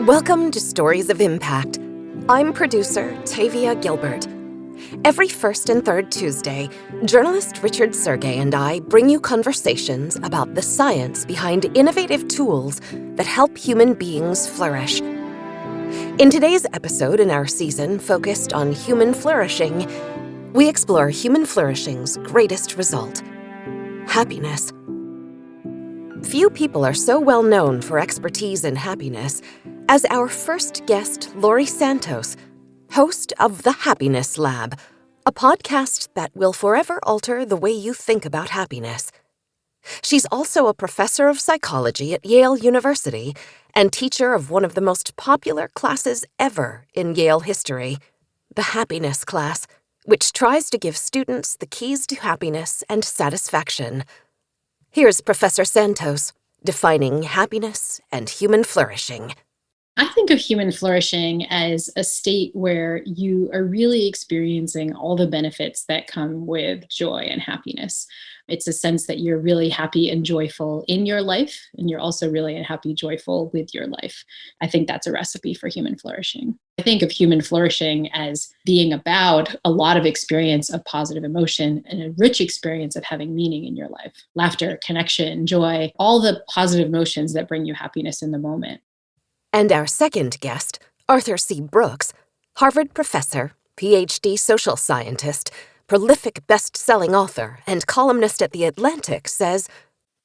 Welcome to Stories of Impact. I'm producer Tavia Gilbert. Every first and third Tuesday, journalist Richard Sergey and I bring you conversations about the science behind innovative tools that help human beings flourish. In today's episode in our season focused on human flourishing, we explore human flourishing's greatest result: happiness. Few people are so well known for expertise in happiness as our first guest, Laurie Santos, host of The Happiness Lab, a podcast that will forever alter the way you think about happiness. She's also a professor of psychology at Yale University and teacher of one of the most popular classes ever in Yale history, the Happiness class, which tries to give students the keys to happiness and satisfaction. Here's Professor Santos defining happiness and human flourishing. I think of human flourishing as a state where you are really experiencing all the benefits that come with joy and happiness. It's a sense that you're really happy and joyful in your life, and you're also really happy, joyful with your life. I think that's a recipe for human flourishing. I think of human flourishing as being about a lot of experience of positive emotion and a rich experience of having meaning in your life. Laughter, connection, joy, all the positive emotions that bring you happiness in the moment. And our second guest, Arthur C. Brooks, Harvard professor, PhD social scientist, prolific best-selling author, and columnist at The Atlantic, says,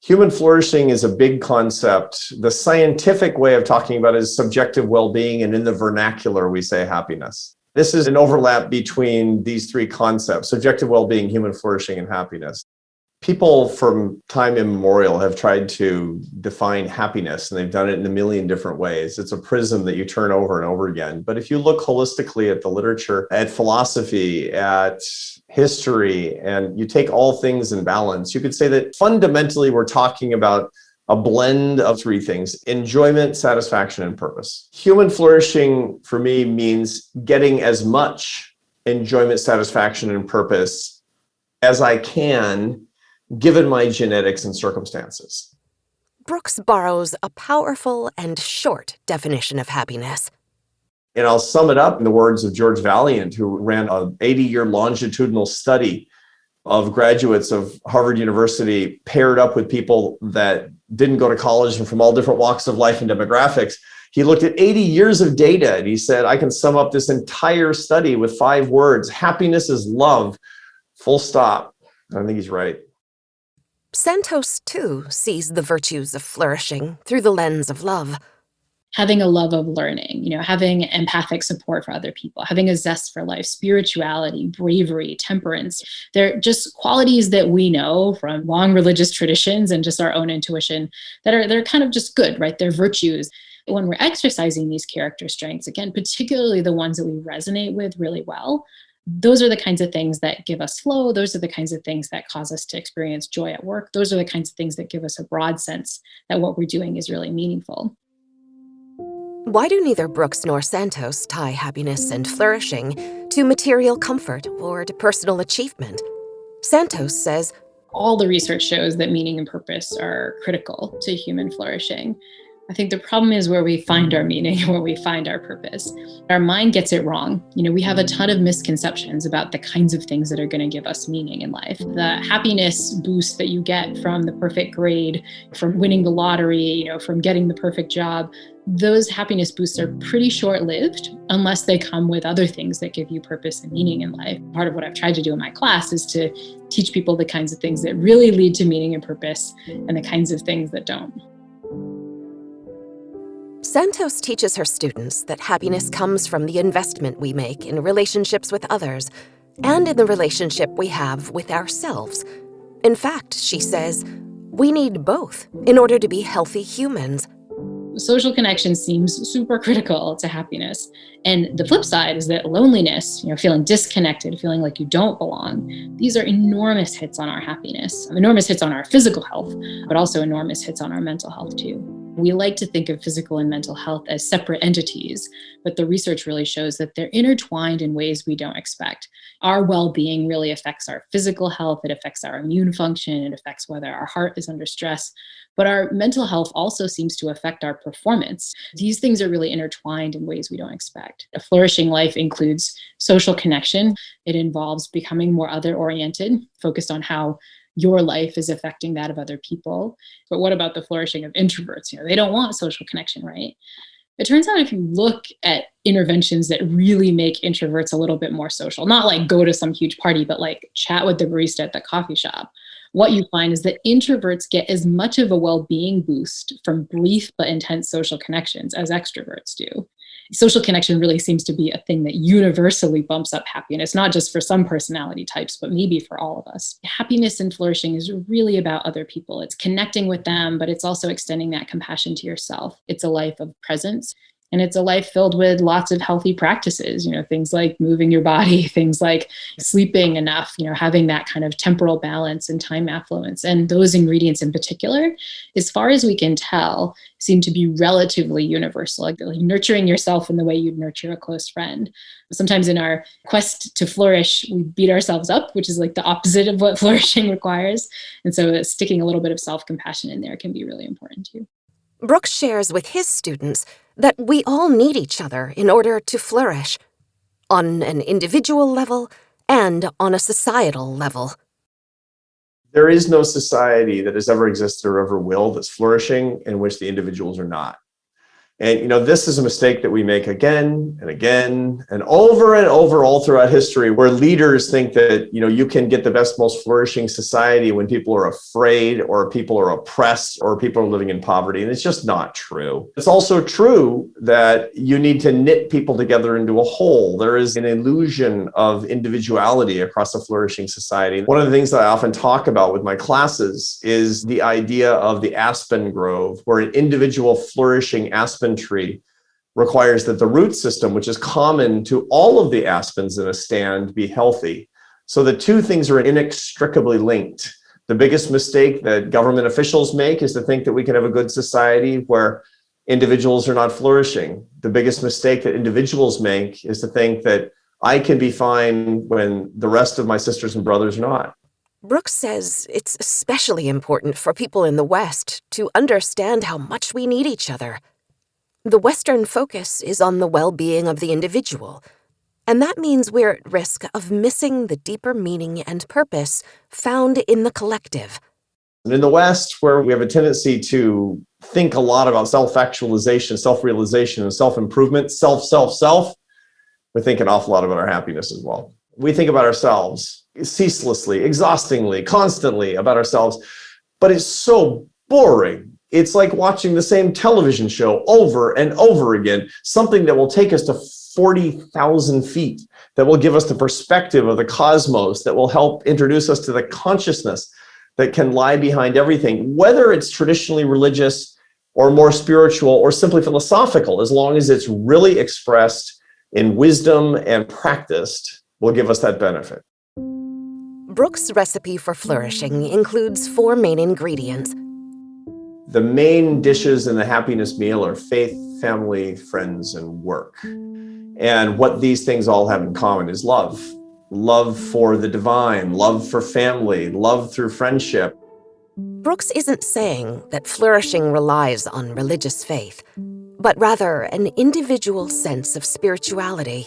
human flourishing is a big concept. The scientific way of talking about it is subjective well-being, and in the vernacular, we say happiness. This is an overlap between these three concepts: subjective well-being, human flourishing, and happiness. People from time immemorial have tried to define happiness, and they've done it in a million different ways. It's a prism that you turn over and over again. But if you look holistically at the literature, at philosophy, at history, and you take all things in balance, you could say that fundamentally we're talking about a blend of three things: enjoyment, satisfaction, and purpose. Human flourishing for me means getting as much enjoyment, satisfaction, and purpose as I can, given my genetics and circumstances. Brooks borrows a powerful and short definition of happiness. And I'll sum it up in the words of George Valiant, who ran an 80-year longitudinal study of graduates of Harvard University paired up with people that didn't go to college and from all different walks of life and demographics. He looked at 80 years of data and he said, I can sum up this entire study with 5 words: happiness is love, full stop. I think he's right. Santos, too, sees the virtues of flourishing through the lens of love. Having a love of learning, having empathic support for other people, having a zest for life, spirituality, bravery, temperance. They're just qualities that we know from long religious traditions and just our own intuition they're kind of just good, right? They're virtues. When we're exercising these character strengths, again, particularly the ones that we resonate with really well, those are the kinds of things that give us flow. Those are the kinds of things that cause us to experience joy at work. Those are the kinds of things that give us a broad sense that what we're doing is really meaningful. Why do neither Brooks nor Santos tie happiness and flourishing to material comfort or to personal achievement? Santos says, all the research shows that meaning and purpose are critical to human flourishing. I think the problem is where we find our meaning, where we find our purpose. Our mind gets it wrong. We have a ton of misconceptions about the kinds of things that are going to give us meaning in life. The happiness boost that you get from the perfect grade, from winning the lottery, from getting the perfect job, those happiness boosts are pretty short-lived unless they come with other things that give you purpose and meaning in life. Part of what I've tried to do in my class is to teach people the kinds of things that really lead to meaning and purpose and the kinds of things that don't. Santos teaches her students that happiness comes from the investment we make in relationships with others and in the relationship we have with ourselves. In fact, she says, we need both in order to be healthy humans. Social connection seems super critical to happiness. And the flip side is that loneliness, feeling disconnected, feeling like you don't belong, these are enormous hits on our happiness, enormous hits on our physical health, but also enormous hits on our mental health too. We like to think of physical and mental health as separate entities, but the research really shows that they're intertwined in ways we don't expect. Our well-being really affects our physical health, it affects our immune function, it affects whether our heart is under stress, but our mental health also seems to affect our performance. These things are really intertwined in ways we don't expect. A flourishing life includes social connection. It involves becoming more other-oriented, focused on how your life is affecting that of other people. But what about the flourishing of introverts? They don't want social connection, right? It turns out if you look at interventions that really make introverts a little bit more social, not like go to some huge party, but like chat with the barista at the coffee shop, what you find is that introverts get as much of a well-being boost from brief but intense social connections as extroverts do. Social connection really seems to be a thing that universally bumps up happiness, not just for some personality types, but maybe for all of us. Happiness and flourishing is really about other people. It's connecting with them, but it's also extending that compassion to yourself. It's a life of presence. And it's a life filled with lots of healthy practices, things like moving your body, things like sleeping enough, having that kind of temporal balance and time affluence. And those ingredients in particular, as far as we can tell, seem to be relatively universal, like nurturing yourself in the way you'd nurture a close friend. Sometimes in our quest to flourish, we beat ourselves up, which is like the opposite of what flourishing requires. And so sticking a little bit of self-compassion in there can be really important too. Brooks shares with his students that we all need each other in order to flourish, on an individual level and on a societal level. There is no society that has ever existed or ever will that's flourishing in which the individuals are not. And, this is a mistake that we make again and again and over all throughout history, where leaders think that, you can get the best, most flourishing society when people are afraid or people are oppressed or people are living in poverty. And it's just not true. It's also true that you need to knit people together into a whole. There is an illusion of individuality across a flourishing society. One of the things that I often talk about with my classes is the idea of the aspen grove, where an individual flourishing aspen tree requires that the root system, which is common to all of the aspens in a stand, be healthy. So the two things are inextricably linked. The biggest mistake that government officials make is to think that we can have a good society where individuals are not flourishing. The biggest mistake that individuals make is to think that I can be fine when the rest of my sisters and brothers are not. Brooks says it's especially important for people in the West to understand how much we need each other. The Western focus is on the well-being of the individual, and that means we're at risk of missing the deeper meaning and purpose found in the collective. And in the West, where we have a tendency to think a lot about self-actualization, self-realization, and self-improvement, self, we think an awful lot about our happiness as well. We think about ourselves ceaselessly, exhaustingly, constantly about ourselves, but it's so boring. It's like watching the same television show over and over again, something that will take us to 40,000 feet, that will give us the perspective of the cosmos, that will help introduce us to the consciousness that can lie behind everything, whether it's traditionally religious or more spiritual or simply philosophical, as long as it's really expressed in wisdom and practiced, will give us that benefit. Brooks' recipe for flourishing includes 4 main ingredients. The main dishes in the happiness meal are faith, family, friends, and work. And what these things all have in common is love. Love for the divine, love for family, love through friendship. Brooks isn't saying that flourishing relies on religious faith, but rather an individual sense of spirituality.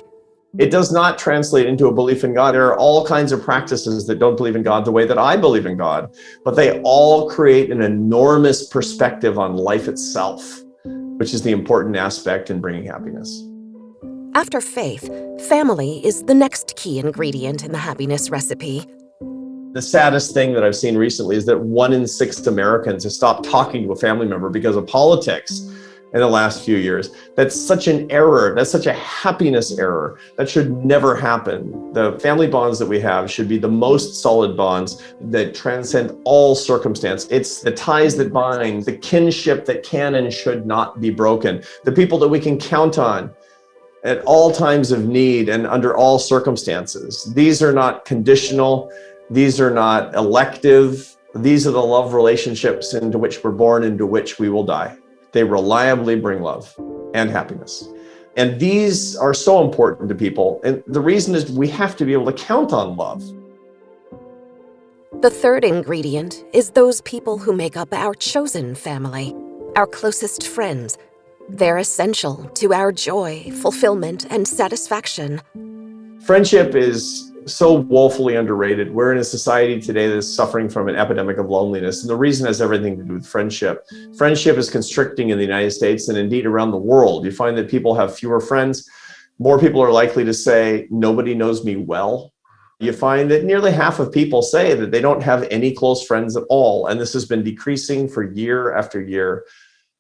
It does not translate into a belief in God. There are all kinds of practices that don't believe in God the way that I believe in God, but they all create an enormous perspective on life itself, which is the important aspect in bringing happiness. After faith, family is the next key ingredient in the happiness recipe. The saddest thing that I've seen recently is that 1 in 6 Americans have stopped talking to a family member because of politics in the last few years. That's such an error. That's such a happiness error. That should never happen. The family bonds that we have should be the most solid bonds that transcend all circumstance. It's the ties that bind, the kinship that can and should not be broken, the people that we can count on at all times of need and under all circumstances. These are not conditional. These are not elective. These are the love relationships into which we're born, into which we will die. They reliably bring love and happiness. And these are so important to people. And the reason is we have to be able to count on love. The third ingredient is those people who make up our chosen family, our closest friends. They're essential to our joy, fulfillment, and satisfaction. Friendship is so woefully underrated. We're in a society today that's suffering from an epidemic of loneliness. And the reason has everything to do with friendship. Friendship is constricting in the United States and indeed around the world. You find that people have fewer friends. More people are likely to say, nobody knows me well. You find that nearly half of people say that they don't have any close friends at all. And this has been decreasing for year after year.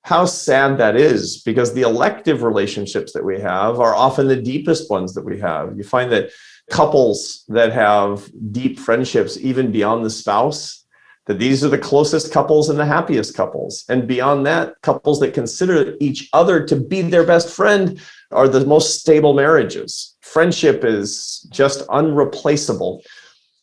How sad that is, because the elective relationships that we have are often the deepest ones that we have. You find that couples that have deep friendships, even beyond the spouse, that these are the closest couples and the happiest couples. And beyond that, couples that consider each other to be their best friend are the most stable marriages. Friendship is just unreplaceable.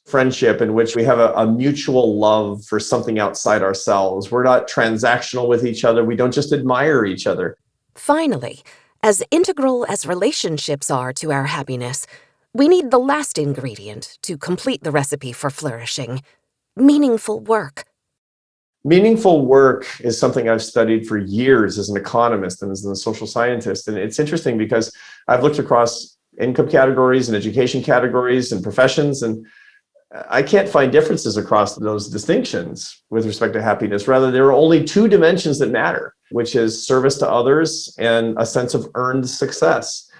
Friendship in which we have a mutual love for something outside ourselves. We're not transactional with each other. We don't just admire each other. Finally, as integral as relationships are to our happiness, we need the last ingredient to complete the recipe for flourishing: meaningful work. Meaningful work is something I've studied for years as an economist and as a social scientist. And it's interesting because I've looked across income categories and education categories and professions, and I can't find differences across those distinctions with respect to happiness. Rather, there are only two dimensions that matter, which is service to others and a sense of earned success.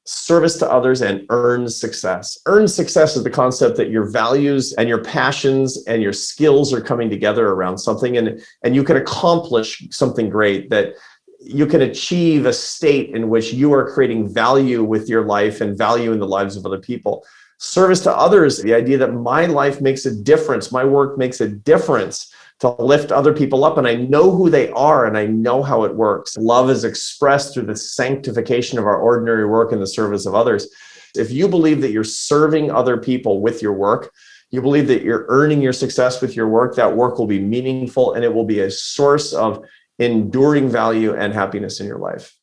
Service to others and earned success. Earned success is the concept that your values and your passions and your skills are coming together around something, and you can accomplish something great, that you can achieve a state in which you are creating value with your life and value in the lives of other people. Service to others, the idea that my life makes a difference, my work makes a difference to lift other people up, and I know who they are and I know how it works. Love is expressed through the sanctification of our ordinary work in the service of others. If you believe that you're serving other people with your work, you believe that you're earning your success with your work, that work will be meaningful and it will be a source of enduring value and happiness in your life.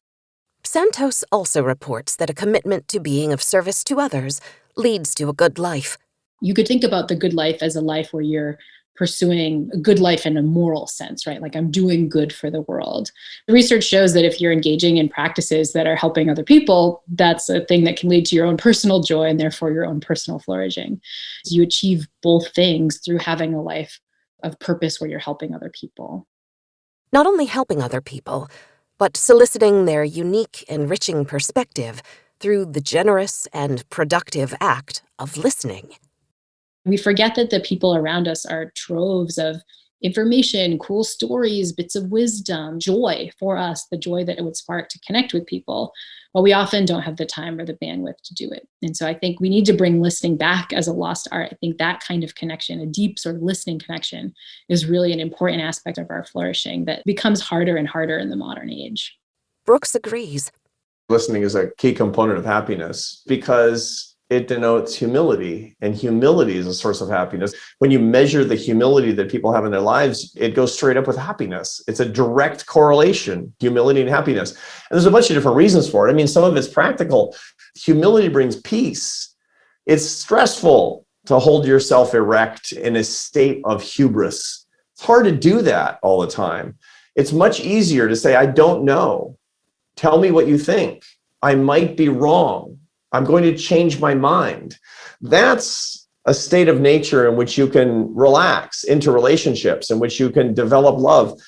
Santos also reports that a commitment to being of service to others leads to a good life. You could think about the good life as a life where you're pursuing a good life in a moral sense, right? Like, I'm doing good for the world. The research shows that if you're engaging in practices that are helping other people, that's a thing that can lead to your own personal joy and therefore your own personal flourishing. So you achieve both things through having a life of purpose where you're helping other people. Not only helping other people, but soliciting their unique, enriching perspective through the generous and productive act of listening. We forget that the people around us are troves of information, cool stories, bits of wisdom, joy for us, the joy that it would spark to connect with people. But we often don't have the time or the bandwidth to do it. And so I think we need to bring listening back as a lost art. I think that kind of connection, a deep sort of listening connection, is really an important aspect of our flourishing that becomes harder and harder in the modern age. Brooks agrees. Listening is a key component of happiness because it denotes humility, and humility is a source of happiness. When you measure the humility that people have in their lives, it goes straight up with happiness. It's a direct correlation, humility and happiness. And there's a bunch of different reasons for it. I mean, some of it's practical. Humility brings peace. It's stressful to hold yourself erect in a state of hubris. It's hard to do that all the time. It's much easier to say, I don't know. Tell me what you think. I might be wrong. I'm going to change my mind. That's a state of nature in which you can relax into relationships, in which you can develop love.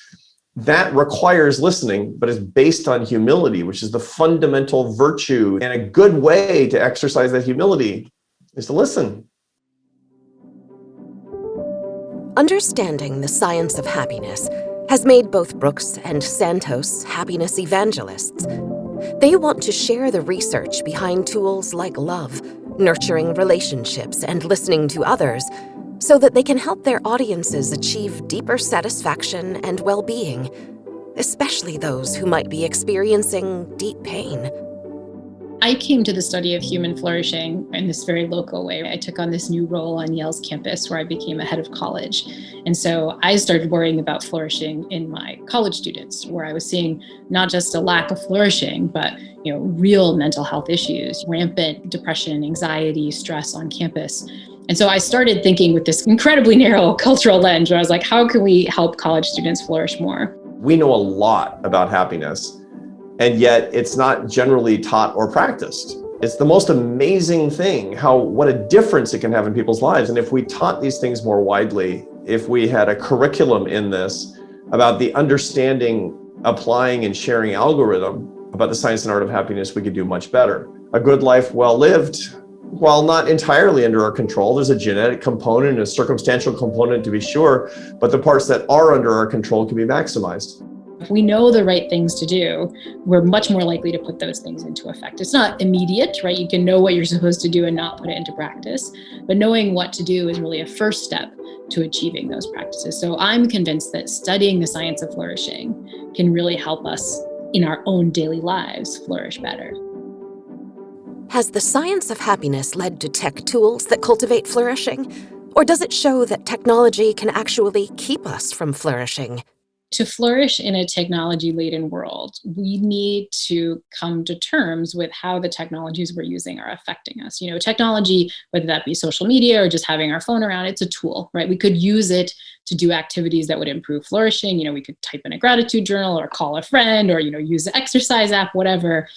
That requires listening, but is based on humility, which is the fundamental virtue. And a good way to exercise that humility is to listen. Understanding the science of happiness has made both Brooks and Santos happiness evangelists. They want to share the research behind tools like love, nurturing relationships, and listening to others so that they can help their audiences achieve deeper satisfaction and well-being, especially those who might be experiencing deep pain. I came to the study of human flourishing in this very local way. I took on this new role on Yale's campus where I became a head of college. And so I started worrying about flourishing in my college students, where I was seeing not just a lack of flourishing, but real mental health issues, rampant depression, anxiety, stress on campus. And so I started thinking with this incredibly narrow cultural lens where I was like, how can we help college students flourish more? We know a lot about happiness, and yet it's not generally taught or practiced. It's the most amazing thing, what a difference it can have in people's lives. And if we taught these things more widely, if we had a curriculum in this about the understanding, applying, and sharing algorithm about the science and art of happiness, we could do much better. A good life well lived, while not entirely under our control, there's a genetic component and a circumstantial component to be sure, but the parts that are under our control can be maximized. If we know the right things to do, we're much more likely to put those things into effect. It's not immediate, right? You can know what you're supposed to do and not put it into practice, but knowing what to do is really a first step to achieving those practices. So I'm convinced that studying the science of flourishing can really help us in our own daily lives flourish better. Has the science of happiness led to tech tools that cultivate flourishing? Or does it show that technology can actually keep us from flourishing? To flourish in a technology-laden world, we need to come to terms with how the technologies we're using are affecting us. Technology, whether that be social media or just having our phone around, it's a tool, right? We could use it to do activities that would improve flourishing. We could type in a gratitude journal or call a friend or, use the exercise app, whatever.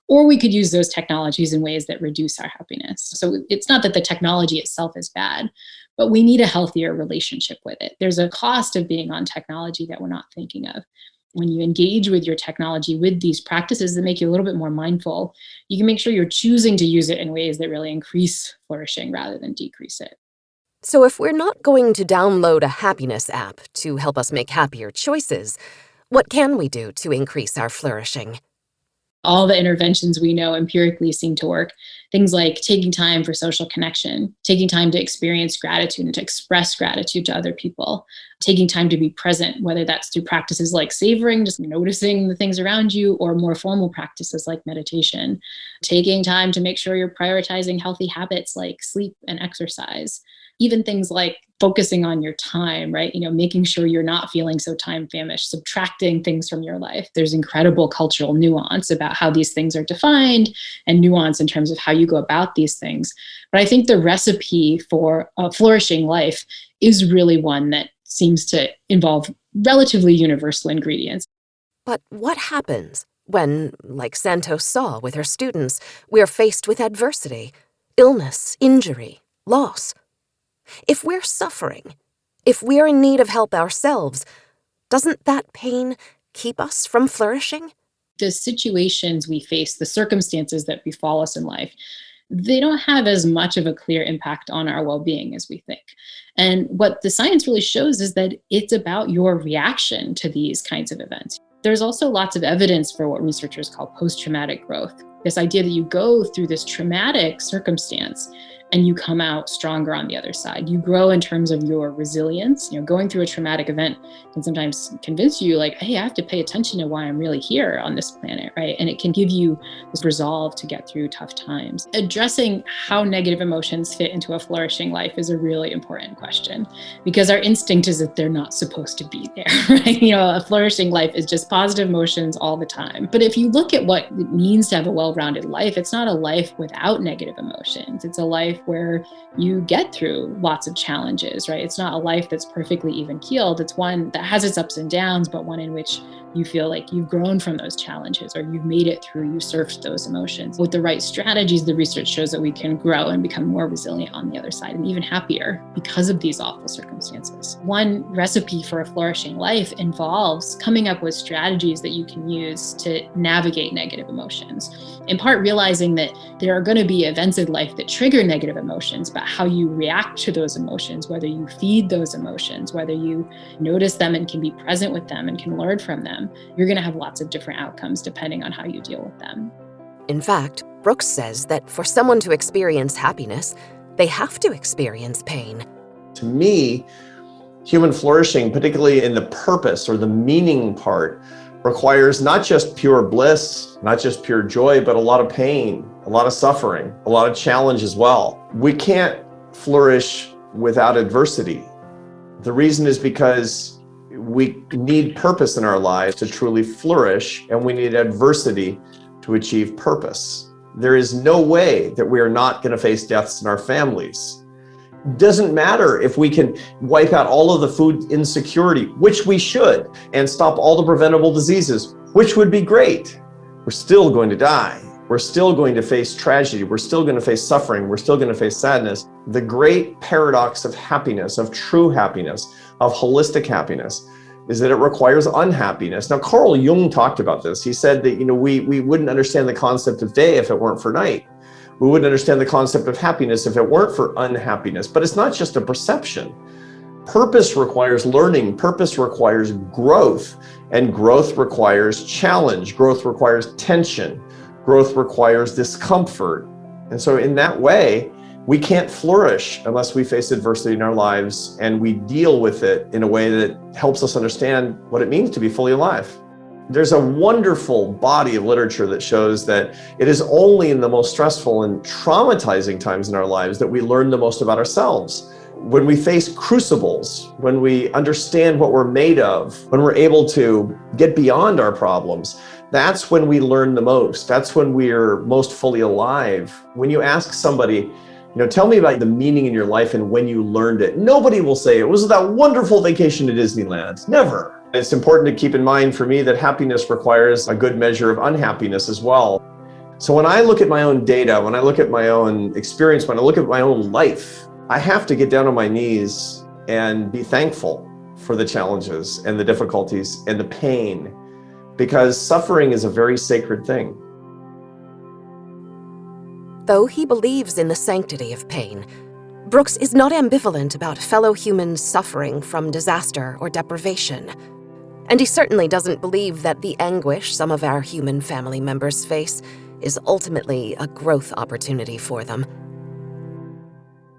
Or we could use those technologies in ways that reduce our happiness. So it's not that the technology itself is bad, but we need a healthier relationship with it. There's a cost of being on technology that we're not thinking of. When you engage with your technology with these practices that make you a little bit more mindful, you can make sure you're choosing to use it in ways that really increase flourishing rather than decrease it. So if we're not going to download a happiness app to help us make happier choices, what can we do to increase our flourishing? All the interventions we know empirically seem to work. Things like taking time for social connection, taking time to experience gratitude and to express gratitude to other people, taking time to be present, whether that's through practices like savoring, just noticing the things around you, or more formal practices like meditation, taking time to make sure you're prioritizing healthy habits like sleep and exercise. Even things like focusing on your time, right? Making sure you're not feeling so time famished, subtracting things from your life. There's incredible cultural nuance about how these things are defined and nuance in terms of how you go about these things. But I think the recipe for a flourishing life is really one that seems to involve relatively universal ingredients. But what happens when, like Santos saw with her students, we're faced with adversity, illness, injury, loss? If we're suffering, if we're in need of help ourselves, doesn't that pain keep us from flourishing? The situations we face, the circumstances that befall us in life, they don't have as much of a clear impact on our well-being as we think. And what the science really shows is that it's about your reaction to these kinds of events. There's also lots of evidence for what researchers call post-traumatic growth. This idea that you go through this traumatic circumstance and you come out stronger on the other side. You grow in terms of your resilience. Going through a traumatic event can sometimes convince you like, hey, I have to pay attention to why I'm really here on this planet, right? And it can give you this resolve to get through tough times. Addressing how negative emotions fit into a flourishing life is a really important question, because our instinct is that they're not supposed to be there, right? A flourishing life is just positive emotions all the time. But if you look at what it means to have a well-rounded life, it's not a life without negative emotions. It's a life where you get through lots of challenges, right? It's not a life that's perfectly even keeled. It's one that has its ups and downs, but one in which you feel like you've grown from those challenges or you've made it through, you surfed those emotions. With the right strategies, the research shows that we can grow and become more resilient on the other side and even happier because of these awful circumstances. One recipe for a flourishing life involves coming up with strategies that you can use to navigate negative emotions. In part, realizing that there are going to be events in life that trigger negative emotions, but how you react to those emotions, whether you feed those emotions, whether you notice them and can be present with them and can learn from them, you're going to have lots of different outcomes depending on how you deal with them. In fact, Brooks says that for someone to experience happiness, they have to experience pain. To me, human flourishing, particularly in the purpose or the meaning part, requires not just pure bliss, not just pure joy, but a lot of pain a lot of suffering, a lot of challenge as well. We can't flourish without adversity. The reason is because we need purpose in our lives to truly flourish, and we need adversity to achieve purpose. There is no way that we are not going to face deaths in our families. Doesn't matter if we can wipe out all of the food insecurity, which we should, and stop all the preventable diseases, which would be great. We're still going to die. We're still going to face tragedy. We're still going to face suffering. We're still going to face sadness. The great paradox of happiness, of true happiness, of holistic happiness, is that it requires unhappiness. Now, Carl Jung talked about this. He said that, we wouldn't understand the concept of day if it weren't for night. We wouldn't understand the concept of happiness if it weren't for unhappiness. But it's not just a perception. Purpose requires learning. Purpose requires growth. And growth requires challenge. Growth requires tension. Growth requires discomfort. And so in that way, we can't flourish unless we face adversity in our lives and we deal with it in a way that helps us understand what it means to be fully alive. There's a wonderful body of literature that shows that it is only in the most stressful and traumatizing times in our lives that we learn the most about ourselves. When we face crucibles, when we understand what we're made of, when we're able to get beyond our problems, that's when we learn the most. That's when we're most fully alive. When you ask somebody, tell me about the meaning in your life and when you learned it, nobody will say it was that wonderful vacation to Disneyland. Never. It's important to keep in mind for me that happiness requires a good measure of unhappiness as well. So when I look at my own data, when I look at my own experience, when I look at my own life, I have to get down on my knees and be thankful for the challenges and the difficulties and the pain, because suffering is a very sacred thing. Though he believes in the sanctity of pain, Brooks is not ambivalent about fellow humans suffering from disaster or deprivation. And he certainly doesn't believe that the anguish some of our human family members face is ultimately a growth opportunity for them.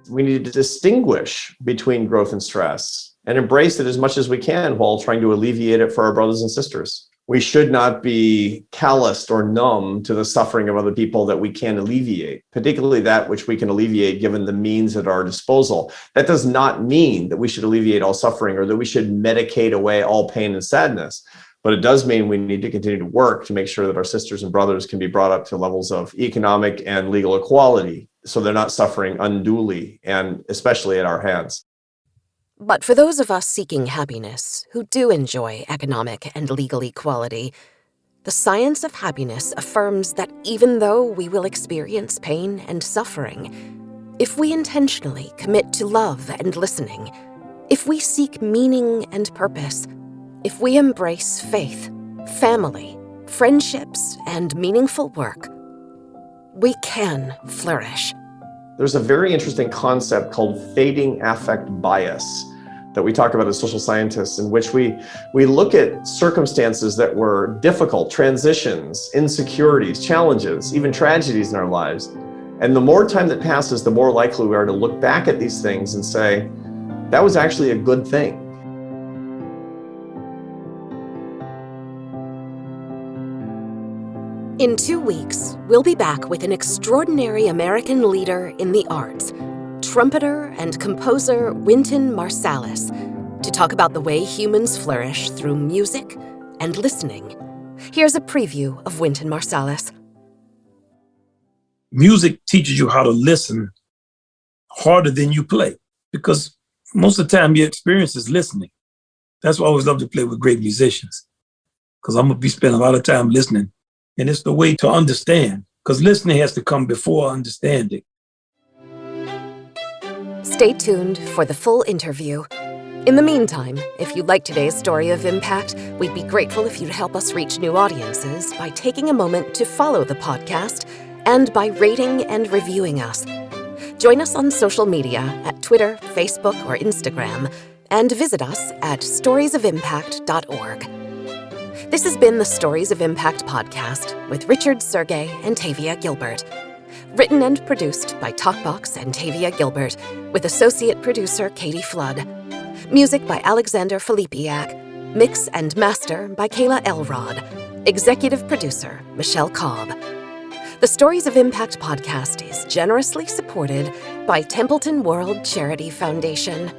We need to distinguish between growth and stress and embrace it as much as we can while trying to alleviate it for our brothers and sisters. We should not be calloused or numb to the suffering of other people that we can alleviate, particularly that which we can alleviate given the means at our disposal. That does not mean that we should alleviate all suffering or that we should medicate away all pain and sadness. But it does mean we need to continue to work to make sure that our sisters and brothers can be brought up to levels of economic and legal equality so they're not suffering unduly, and especially at our hands. But for those of us seeking happiness who do enjoy economic and legal equality, the science of happiness affirms that even though we will experience pain and suffering, if we intentionally commit to love and listening, if we seek meaning and purpose, if we embrace faith, family, friendships, and meaningful work, we can flourish. There's a very interesting concept called fading affect bias that we talk about as social scientists, in which we look at circumstances that were difficult, transitions, insecurities, challenges, even tragedies in our lives. And the more time that passes, the more likely we are to look back at these things and say, that was actually a good thing. In 2 weeks, we'll be back with an extraordinary American leader in the arts, trumpeter and composer Wynton Marsalis, to talk about the way humans flourish through music and listening. Here's a preview of Wynton Marsalis. Music teaches you how to listen harder than you play, because most of the time your experience is listening. That's why I always love to play with great musicians, because I'm going to be spending a lot of time listening. And it's the way to understand, because listening has to come before understanding. Stay tuned for the full interview. In the meantime, if you like today's story of impact, we'd be grateful if you'd help us reach new audiences by taking a moment to follow the podcast and by rating and reviewing us. Join us on social media at Twitter, Facebook, or Instagram, and visit us at storiesofimpact.org. This has been the Stories of Impact podcast with Richard Sergey and Tavia Gilbert. Written and produced by Talkbox and Tavia Gilbert, with associate producer Katie Flood. Music by Alexander Filipiak. Mix and master by Kayla Elrod. Executive producer Michelle Cobb. The Stories of Impact podcast is generously supported by Templeton World Charity Foundation.